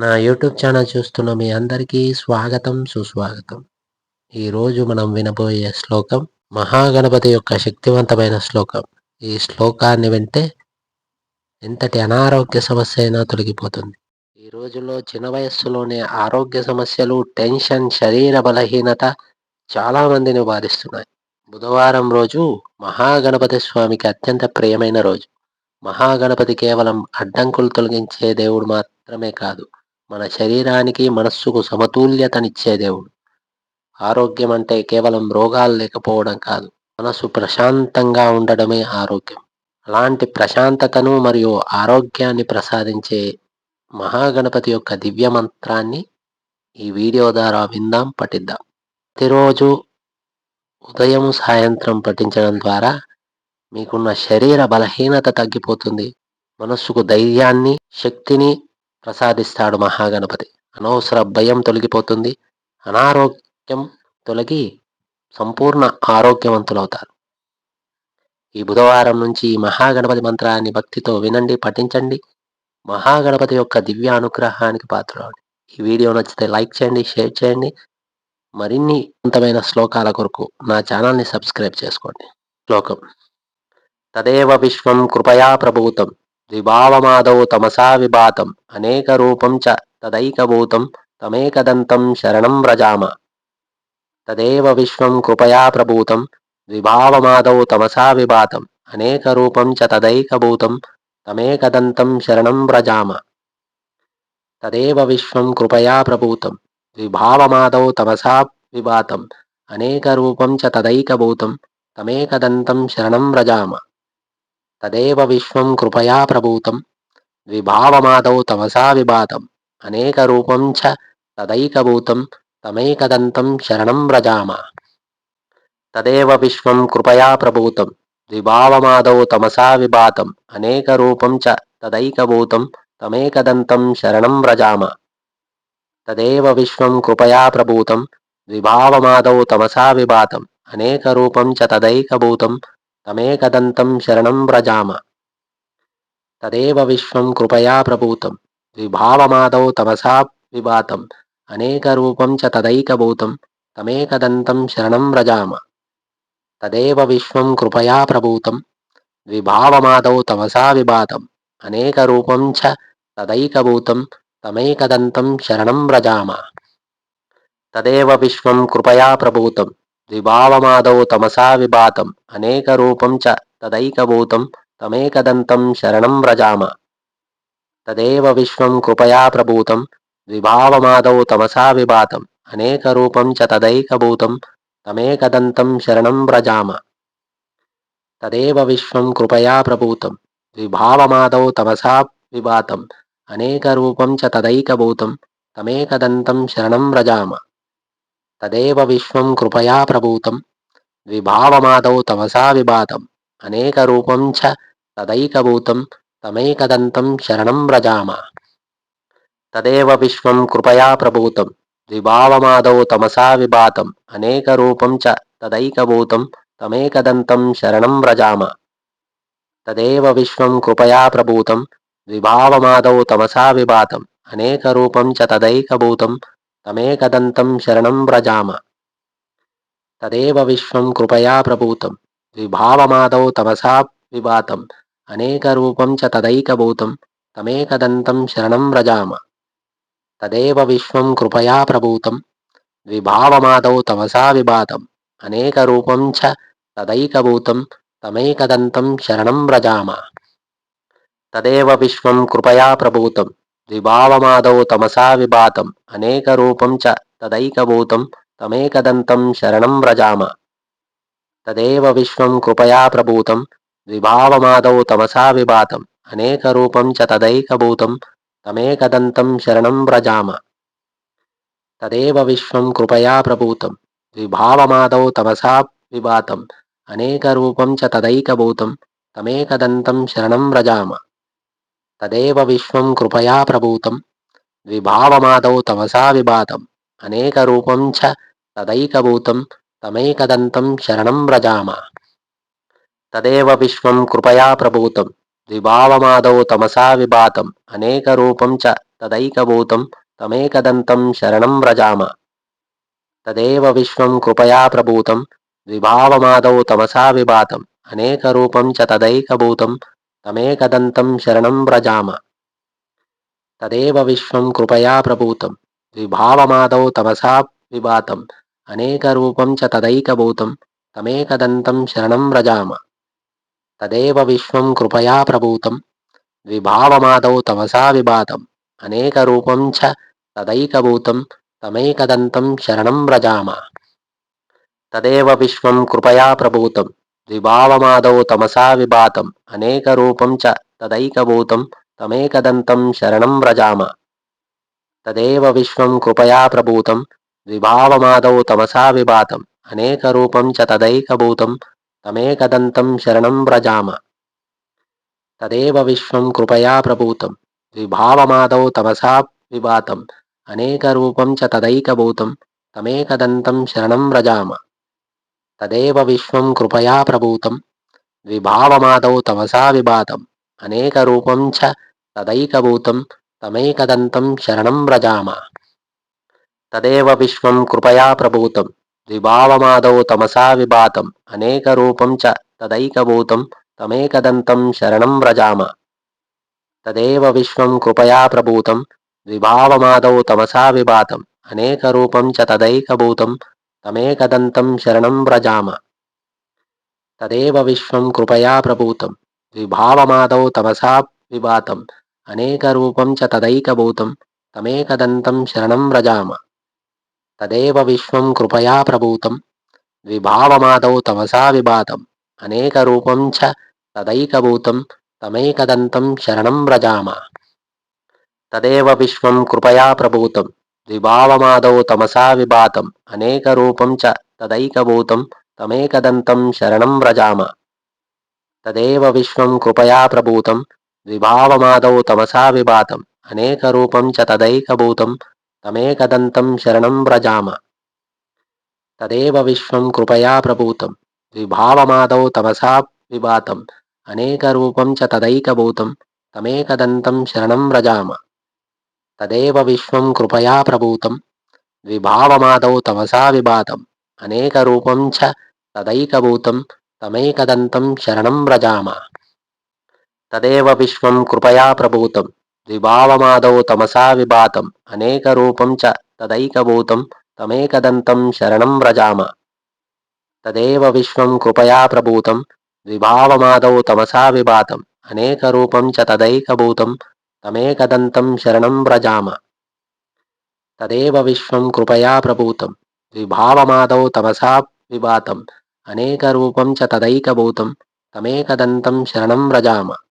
నా YouTube channel చూస్తున్న మీ అందరికీ స్వాగతం, సుస్వాగతం. ఈరోజు మనం వినబోయే శ్లోకం మహాగణపతి యొక్క శక్తివంతమైన శ్లోకం. ఈ శ్లోకాన్ని వింటే ఎంతటి అనారోగ్య సమస్య అయినా తొలగిపోతుంది. ఈ రోజుల్లో చిన్న వయస్సులోనే ఆరోగ్య సమస్యలు, టెన్షన్, శరీర బలహీనత చాలా మందిని బాధిస్తున్నాయి. బుధవారం రోజు మహాగణపతి స్వామికి అత్యంత ప్రియమైన రోజు. మహాగణపతి కేవలం అడ్డంకులు తొలగించే దేవుడు మాత్రమే కాదు, మన శరీరానికి, మనస్సుకు సమతుల్యతనిచ్చే దేవుడు. ఆరోగ్యం అంటే కేవలం రోగాలు లేకపోవడం కాదు, మనసు ప్రశాంతంగా ఉండడమే ఆరోగ్యం. అలాంటి ప్రశాంతతను మరియు ఆరోగ్యాన్ని ప్రసాదించే మహాగణపతి యొక్క దివ్య మంత్రాన్ని ఈ వీడియో ద్వారా విందాం, పఠిద్దాం. ప్రతిరోజు ఉదయం, సాయంత్రం పఠించడం ద్వారా మీకున్న శరీర బలహీనత తగ్గిపోతుంది. మనస్సుకు ధైర్యాన్ని, శక్తిని ప్రసాదిస్తాడు మహాగణపతి. అనవసర భయం తొలగిపోతుంది. అనారోగ్యం తొలగి సంపూర్ణ ఆరోగ్యవంతులవుతారు. ఈ బుధవారం నుంచి ఈ మహాగణపతి మంత్రాన్ని భక్తితో వినండి, పఠించండి. మహాగణపతి యొక్క దివ్య అనుగ్రహానికి పాత్రలండి. ఈ వీడియో నచ్చితే లైక్ చేయండి, షేర్ చేయండి. మరిన్ని అద్భుతమైన శ్లోకాల కొరకు నా ఛానల్ని సబ్స్క్రైబ్ చేసుకోండి. శ్లోకం: తదేవ విశ్వం కృపయా ప్రభూతం ద్విభావమాదౌ తమసా విభాతం అనేక రూపం చ తదైకభూతం తమేకదంతం శరణం వ్రజామ. తదేవ విశ్వం కృపయా ప్రభూతం ద్విభావమాదౌ తమసా విభాతం అనేక రూపం చ తదైకభూతం తమేకదంతం శరణం వ్రజామ. తదేవ విశ్వం కృపయా ప్రభూతం ద్విభావమాదౌ తమసా విభాతం అనేక రూపం చ తదైకభూతం తమేకదంతం శరణం వ్రజామ. తదేవ విశ్వం కృపయా ప్రభూతం ద్విభావమాదౌ తమసా విభాతం అనేక రూపం చ తదైకభూతం తమేకదంతం శరణం వ్రజామ. తదేవ విశ్వం కృపయా ప్రభూతం ద్విభావమాదౌ తమసా విభాతం అనేక రూపం చ తదైకభూతం తమేకదంతం శరణం వ్రజామ. తదేవ విశ్వం కృపయా ప్రభూతం ద్విభావమాదౌ తమసా విభాతం అనేక రూపం చ తదైకభూతం తమేకదంతం శరణం వ్రజామ. తదేవ విశ్వం కృపయా ప్రభూతం ద్విభావమాదౌ తమసా విభాతం అనేక రూపం చ తదైకభూతం తమేకదంతం శరణం వ్రజామ. తదేవ విశ్వం కృపయా ప్రభూతం ద్విభావమాదౌ తమసా విభాతం అనేక రూపం చ తదైకభూతం తమేకదంతం శరణం వ్రజామ. తదేవ విశ్వం కృపయా ప్రభూతం ద్విభావమాదౌ తమసా విభాతం అనేక రూపం చ తదైకభూతం తమేకదంతం శరణం వ్రజామ. తదేవ విశ్వం కృపయా ప్రభూతం ద్విభావమాదౌ తమసా విభాతం అనేక రూపం చ తదైకభూతం తమేకదంతం శరణం వ్రజామ. తదేవ విశ్వం కృపయా ప్రభూతం ద్విభావమాదౌ తమసా విభాతం అనేక రూపం చ తదైకభూతం తమేకదంతం శరణం వ్రజామ. తదేవ విశ్వం కృపయా ప్రభూతం ద్విభావమాదౌ తమసా విభాతం అనేక రూపం చ తదైకభూతం తమేకదంతం శరణం వ్రజామ. తదేవ విశ్వం కృపయా ప్రభూతం ద్విభావమాదౌ తమసా విభాతం అనేక రూపం చ తదైకభూతం తమేకదంతం శరణం వ్రజామ. తదేవ విశ్వం కృపయా ప్రభూతం ద్విభావమాదౌ తమసా విభాతం అనేక రూపం చ తదైకభూతం తమేకదంతం శరణం వ్రజామ. తదేవ విశ్వం కృపయా ప్రభూతం ద్విభావమాదౌ తమసా విభాతం అనేక రూపం చ తదైకభూతం తమేకదంతం శరణం వ్రజామ. తదేవ విశ్వం కృపయా ప్రభూతం ద్విభావమాదౌ తమసా విభాతం అనేక రూపం చ తదైకభూతం తమేకదంతం శరణం వ్రజామ. తదేవ విశ్వం కృపయా ప్రభూతం ద్విభావమాదౌ తమసా విభాతం అనేక రూపం చ తదైకభూతం తమేకదంతం శరణం వ్రజామ. తదేవ విశ్వం కృపయా ప్రభూతం ద్విభావమాదౌ తమసా విభాతం అనేక రూపం చ తదైకభూతం తమేకదంతం శరణం వ్రజామ. తదేవ విశ్వం కృపయా ప్రభూతం ద్విభావమాదౌ తమసా విభాతం అనేక రూపం చ తదైకభూతం తమేకదంతం శరణం వ్రజామ. తదేవ విశ్వం కృపయా ప్రభూతం ద్విభావమాదౌ తమసా విభాతం అనేక రూపం చ తదైకభూతం తమేకదంతం శరణం వ్రజామ. తదేవ విశ్వం కృపయా ప్రభూతం ద్విభావమాదౌ తమసా విభాతం అనేక రూపం చ तदैकभूतं तमेकदन्तं शरणं व्रजाम तदेव विश्वं कृपया प्रभूतं द्विभावमादौ तमसा विभातम् अनेकरूपं च तदैकभूतं तमेकदन्तं शरणं व्रजाम तदेव विश्वं कृपया प्रभूतं द्विभावमादौ तमसा विभातम् अनेकरूपं च तदैकभूतं तमेकदन्तं शरणं व्रजाम तदेव विश्वं कृपया प्रभूतं द्विभावमादौ तमसा विभातम् अनेकरूपं च तदैकभूतं तमेकदन्तं शरणं व्रजाम तदेव विश्वं कृपया प्रभूतं द्विभावमादौ तमसा विभातम् अनेकरूपं च तदैकभूतं तमेकदन्तं शरणं व्रजाम तदेव विश्वं कृपया प्रभूतं द्विभावमादौ तमसा विभातम् अनेकरूपं च तदैकभूतं तमेकदन्तं शरणं व्रजाम तदेव विश्वं कृपया प्रभूतं द्विभावमादौ तमसा विभातम् अनेकरूपं च तदैकभूतं तमेकदन्तं शरणं व्रजाम तदेव विश्वं कृपया प्रभूतं द्विभावमादौ तमसा विभातम् अनेकरूपं च तदैकभूतं तमेकदन्तं शरणं व्रजाम तदेव विश्वं कृपया प्रभूतं द्विभावमादौ तमसा विभातम् अनेकरूपं च तदैकभूतं तमेकदन्तं शरणं व्रजाम तदेव विश्वं कृपया प्रभूतं द्विभावमादौ तमसा विभातम् अनेकरूपं च तदैकभूतं तमेकदन्तं शरणं व्रजाम तदेव विश्वं कृपया प्रभूतं द्विभावमादौ तमसा विभातम् अनेकरूपं च तदैकभूतं तमेकदन्तं शरणं व्रजाम तदेव विश्वं कृपया प्रभूतं द्विभावमादौ तमसा विभातम् अनेकरूपं च तदैकभूतं तमेकदन्तं शरणं व्रजाम तदेव विश्वं कृपया प्रभूतं द्विभावमादौ तमसा विभातम् अनेकरूपं च तदैकभूतं तमेकदन्तं शरणं व्रजाम तदेव विश्वं कृपया प्रभूतं द्विभावमादौ तमसा विभातम् अनेकरूपं च तदैकभूतं तमेकदन्तं शरणं व्रजाम तदेव विश्वं कृपया प्रभूतं द्विभावमादौ तमसा विभातम् अनेकरूपं च तदैकभूतं तमेकदन्तं शरणं व्रजाम तदेव विश्वं कृपया प्रभूतं द्विभावमादौ तमसा विभातम् अनेकरूपं च तदैकभूतं तमेकदन्तं शरणं व्रजाम तदेव विश्वं कृपया प्रभूतं द्विभावमादौ तमसा विभातम् अनेकरूपं च तदैकभूतं तमेकदन्तं शरणं व्रजाम तदेव विश्वं कृपया प्रभूतं द्विभावमादौ तमसा विभातम् अनेकरूपं च तदैकभूतं तमेकदन्तं शरणं व्रजाम तदेव विश्वं कृपया प्रभूतं द्विभावमादौ तमसा विभातम् अनेकरूपं च तदैकभूतं तमेकदन्तं शरणं व्रजाम